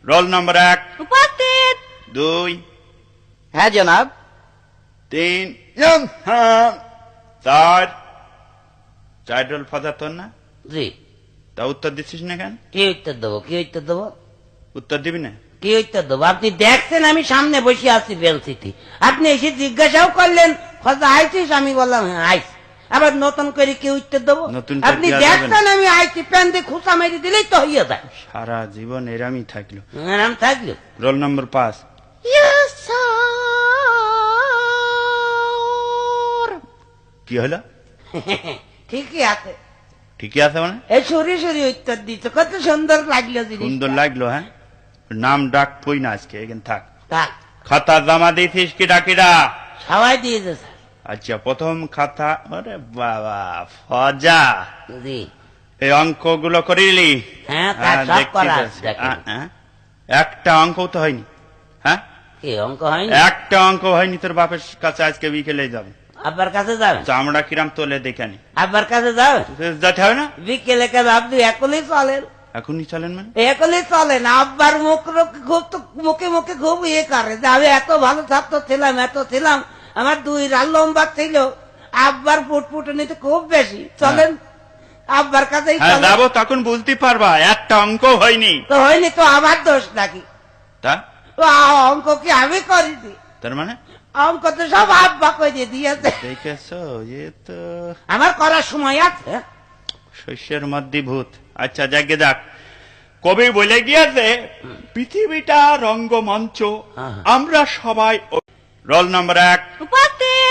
Roll number 1 উপস্থিত। 2 হ্যাঁ জনাব। 3 হ্যাঁ 4 4 রোল ফাদার তোর না? জি। তা উত্তর দিচ্ছিস না কেন? কি উত্তর দেবো, কি উত্তর দেবো, উত্তর দিবি না? কি উত্তর দেবো? আপনি দেখছেন আমি সামনে বসে আছি বেলসিটি, আপনি এসে জিজ্ঞাসাও করলেন ফজা আইছিস, আমি বললাম হ্যাঁ আইছি। আবার নতুন করে কি উত্তর দেবো? নতুন করে আপনি কি আর দেখছেন দেবেন? আমি আইছি, প্যান দিয়ে খুঁচা মেরে দিলেই তো হইয়া যায়। সারা জীবন এরামই থাকলো। আরাম থাকলো। Roll number 5 yes sir. কি হলো? ঠিকই আছে, ঠিকই আছে মানে? এই সরি সরি উত্তর দিচ্ছ, কত সুন্দর লাগলো জিনিস। সুন্দর লাগলো। হ্যাঁ, নাম ডাক কই না আজকে, এখানে থাক। থাক, খাতা জমা দিয়েছিস কি ডাকিরা? সবাই দিয়েছে স্যার। আচ্ছা, প্রথম খাতা। আরে বাবা ফজা, জি এই অঙ্কগুলো করিলি? হ্যাঁ, তা সব দেখতে করা আছে, পাচ্ছি। দেখেন। একটা অঙ্ক তো হয়নি। হ্যাঁ, কি অঙ্ক হয়নি? একটা অঙ্ক হয়নি। তোর বাপের কাছে আজকে বিকেলে যাবে, আব্বার কাছে যাবেন? চামড়া কিরাম তোলে দেখে নি। আব্বার কাছে যাবেন যেতে হবে না? বিকেলে? কেন আপনি একলেই চলেন? এখনই চলেন মানে? একলেই চলেন। আব্বার মুখ খুব তো মুখে মুখে খুব ইয়ে করে যে আমি এত ভালো ছাত্র ছিলাম, এত ছিলাম, আমার 2 রাত লম্বা ছিল। আব্বার ফুটফুটনিতে খুব বেশি। চলেন আব্বার কাছেই হ্যাঁ চলেন। যাবো, তখন বুঝতে পারবা একটা অঙ্ক হয়নি। তো হয়নি তো আমার দোষ নাকি? তা তো অঙ্ক কি আমি করিনি? তার মানে অঙ্ক তো সব আব্বা করে দিয়েছে। দেখেছো, এ তো আমার করার সময় আছে। শস্যের মধ্যে ভূত। আচ্ছা যাকে যাক, কবি বলে গিয়েছে পৃথিবীটা রঙ্গমঞ্চ, হ্যাঁ। আমরা সবাই। রোল নম্বর 1 উপস্থিত।